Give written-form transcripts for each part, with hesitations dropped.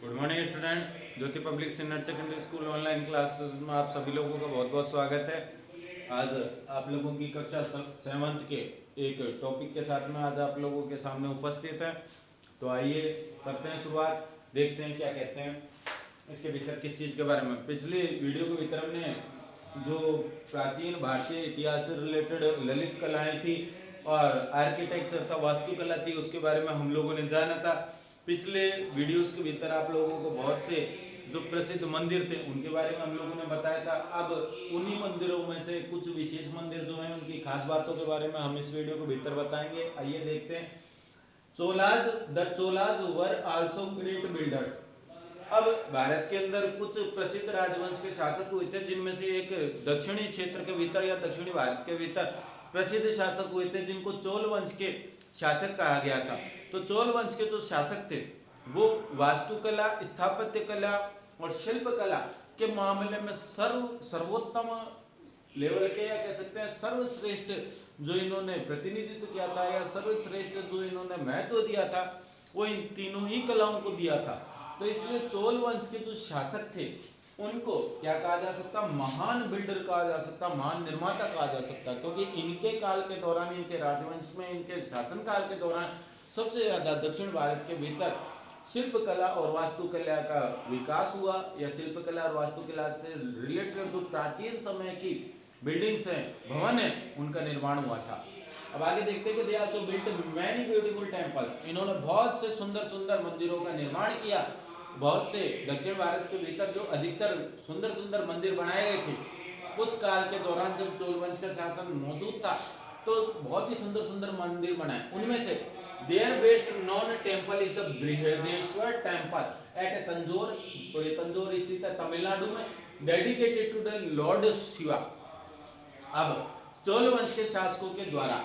Good morning student. Jyoti public senior secondary school online classes में आप सभी लोगों का बहुत बहुत स्वागत है। आज आप लोगों की कक्षा 7th के एक टॉपिक के साथ में आज आप लोगों के सामने उपस्थित है। तो आइए करते हैं शुरुआत, देखते हैं क्या कहते हैं इसके भीतर किस चीज़ के बारे में। पिछले वीडियो के भीतर हमने जो प्राचीन भारतीय इतिहास से रिलेटेड ललित कलाएँ थी और आर्किटेक्चर था, वास्तुकला थी, उसके बारे में हम लोगों ने जाना था। पिछले वीडियोस के भीतर आप लोगों को बहुत से जो प्रसिद्ध मंदिर थे उनके बारे में हम लोगों ने बताया था। अब उन्हीं मंदिरों में से कुछ विशेष मंदिर जो हैं उनकी खास बातों के बारे में हम इस वीडियो के भीतर बताएंगे। आइए देखते हैं। Cholas were also great builders. अब भारत के अंदर कुछ प्रसिद्ध राजवंश के शासक हुए थे, जिनमें से एक दक्षिणी क्षेत्र के भीतर या दक्षिणी भारत के भीतर प्रसिद्ध शासक हुए थे जिनको चोल वंश के शासक कहा गया था। तो चोल वंश के जो शासक थे वो वास्तुकला, स्थापत्य कला और शिल्प कला के मामले में सर्वोत्तम लेवल के या कह सकते हैं सर्वश्रेष्ठ जो इन्होंने प्रतिनिधित्व किया था या सर्वश्रेष्ठ जो इन्होंने महत्व दिया था वो इन तीनों ही कलाओं को दिया था। तो इसलिए चोल वंश के जो शासक थे उनको क्या कहा जा सकता, महान बिल्डर कहा जा सकता, महान निर्माता कहा जा सकता, क्योंकि इनके काल के दौरान, इनके राजवंश में, इनके शासन काल के दौरान सबसे ज्यादा दक्षिण भारत के भीतर शिल्प कला और वास्तुकला का विकास हुआ या शिल्प कला और वास्तुकला से रिलेटेड जो प्राचीन समय की बिल्डिंग्स हैं, भवन है, उनका निर्माण हुआ था। अब आगे देखते हैं कि they also built many beautiful temples. इन्होंने बहुत से सुंदर सुंदर मंदिरों का निर्माण किया। बहुत से दक्षिण भारत के भीतर जो अधिकतर सुंदर सुंदर मंदिर बनाए गए थे उस काल के दौरान जब चोल वंश का शासन मौजूद था तो बहुत ही सुंदर सुंदर मंदिर बनाए। उनमें से their best known temple is the Brihadeshwara temple at Tanjore, और ये तंजौर स्थित है तमिलनाडु में, dedicated to the lord Shiva. अब चोल वंश के शासकों के द्वारा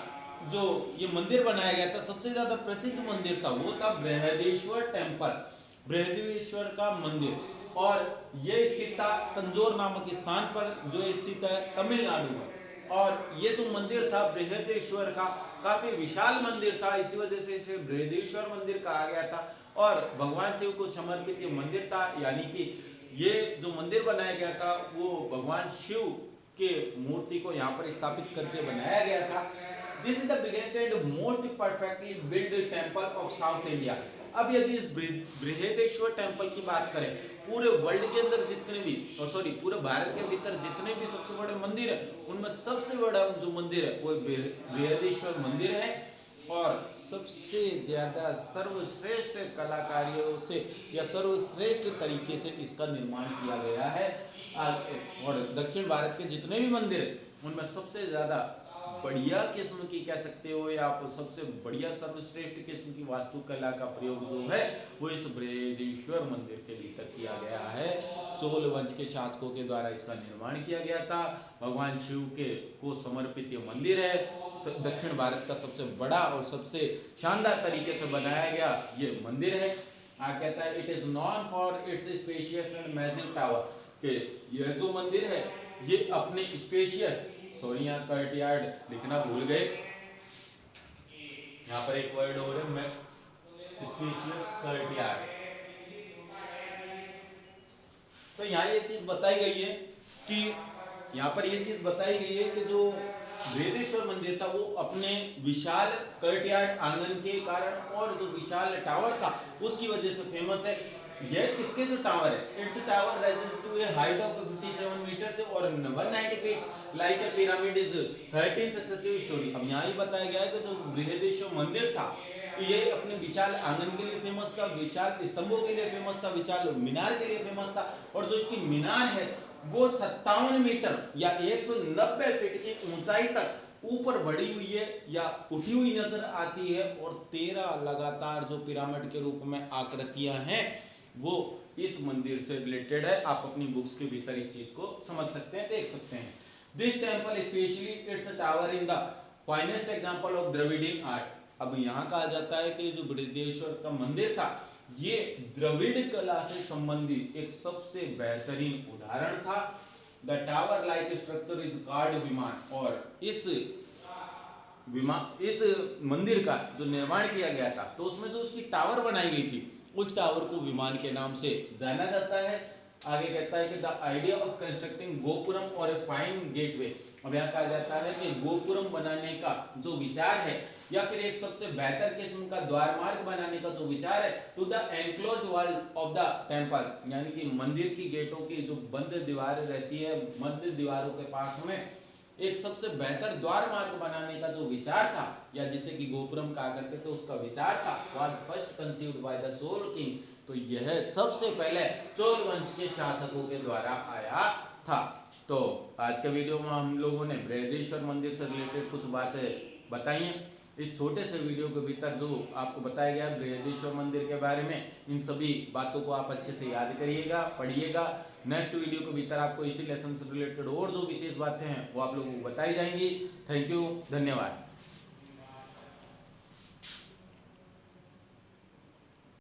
जो ये मंदिर बनाया गया था, सबसे ज्यादा प्रसिद्ध मंदिर था वो था बृहदेश्वर टेम्पल, बृहदेश्वर का मंदिर, और ये स्थित था तंजौर नामक स्थान पर जो स्थित है तमिलनाडु में। और ये जो मंदिर था बृहदेश्वर का काफी विशाल मंदिर था, इसी वजह से इसे बृहदेश्वर मंदिर कहा गया था। और भगवान शिव को समर्पित ये मंदिर था, यानी कि ये जो मंदिर बनाया गया था वो भगवान शिव के मूर्ति को यहाँ पर स्थापित करके बनाया गया था। This is the biggest and most perfectly build temple of south India. अब यदि इस बृहदेश्वर टेम्पल की बात करें, पूरे वर्ल्ड के अंदर जितने भी पूरे भारत के भीतर जितने भी सबसे बड़े मंदिर है उनमें सबसे बड़ा जो मंदिर है वो बृहदेश्वर मंदिर है। और सबसे ज्यादा सर्वश्रेष्ठ कलाकारियों से या सर्वश्रेष्ठ तरीके से इसका निर्माण किया गया है। और दक्षिण भारत के जितने भी मंदिर है उनमें सबसे ज्यादा बढ़िया किस्म की कह सकते हो या आप सबसे बढ़िया सर्वश्रेष्ठ किस्म की वास्तुकला का प्रयोग जो है वो इस बृहदेश्वर मंदिर के भीतर किया गया है। चोल वंश के शासकों के द्वारा इसका निर्माण किया गया था। भगवान शिव के को समर्पित ये मंदिर है, दक्षिण भारत का सबसे बड़ा और सबसे शानदार तरीके से बनाया गया ये मंदिर है। कहता है it is non for its spacious and massive tower, कि यह जो मंदिर है ये अपने स्पेशियस, सॉरी यहाँ कर्टयार्ड लिखना भूल गए, यहाँ पर एक वर्ड और है, स्पेशियस कर्टयार्ड। तो यहाँ ये चीज बताई गई है कि यहाँ पर ये चीज बताई गई है कि जो बृहदेश्वर मंदिर था वो अपने विशाल कर्टयार्ड आंगन के कारण और जो विशाल टावर था उसकी वजह से फेमस है। यह इसके जो टावर है, its tower rises to a height of 57 metre से और 190 feet like a pyramid is 13 successive storey. अब यहाँ ही बताया गया है कि जो बृहदेश्वर मंदिर था ये अपने विशाल आंगन के लिए फेमस था, विशाल स्तंभों के लिए फेमस था, विशाल मीनार के लिए फेमस था, और जो इसकी मीनार है वो 57 मीटर या 190 फीट की ऊंचाई तक ऊपर बढ़ी हुई है या उठी हुई नजर आती है, और 13 लगातार जो पिरामिड के रूप में आकृतियां हैं वो इस मंदिर से रिलेटेड है। आप अपनी बुक्स के भीतर इस चीज को समझ सकते हैं, देख सकते हैं। This temple specially it's tower in the finest example of Dravidian art. अब यहाँ कहा जाता है कि जो बृहदेश्वर का मंदिर था ये द्रविड़ कला से संबंधित एक सबसे बेहतरीन उदाहरण था। The tower like structure is called विमान, और इस मंदिर का जो निर्माण किया गया था तो उसमें जो उसकी टावर बनाई गई थी उस टावर को विमान के नाम से जाना जाता है। आगे कहता है कि the idea of constructing gopuram और ए फाइन गेटवे, अब यहाँ कहा जाता है कि गोपुरम बनाने का जो विचार है या फिर एक सबसे बेहतर किस्म का द्वार मार्ग बनाने का जो विचार है, to the enclosed wall of the temple, यानी कि मंदिर की गेटों की जो बंद दीवारें रहती है, मंदिर दीवारों के पास हमें एक सबसे बेहतर द्वार मार्ग बनाने का जो विचार था, या जिसे कि गोपुरम कहा करते थे, उसका विचार था, was first conceived by the Chola king, तो यह सबसे पहले चोल वंश के शासकों के द्वारा आया था। तो आज के वीडियो में हम लोगों ने बृहदीश्वर मंदिर से रिलेटेड कुछ बातें बताई हैं। इस छोटे से वीडियो के भीतर जो आपको बताया गया बृहदीश्वर मंदिर के बारे में, इन सभी बातों को आप अच्छे से याद करिएगा, पढ़िएगा। नेक्स्ट वीडियो के भीतर आपको इसी लेसन से रिलेटेड और जो विशेष बातें हैं वो आप लोगों को बताई जाएंगी। थैंक यू, धन्यवाद।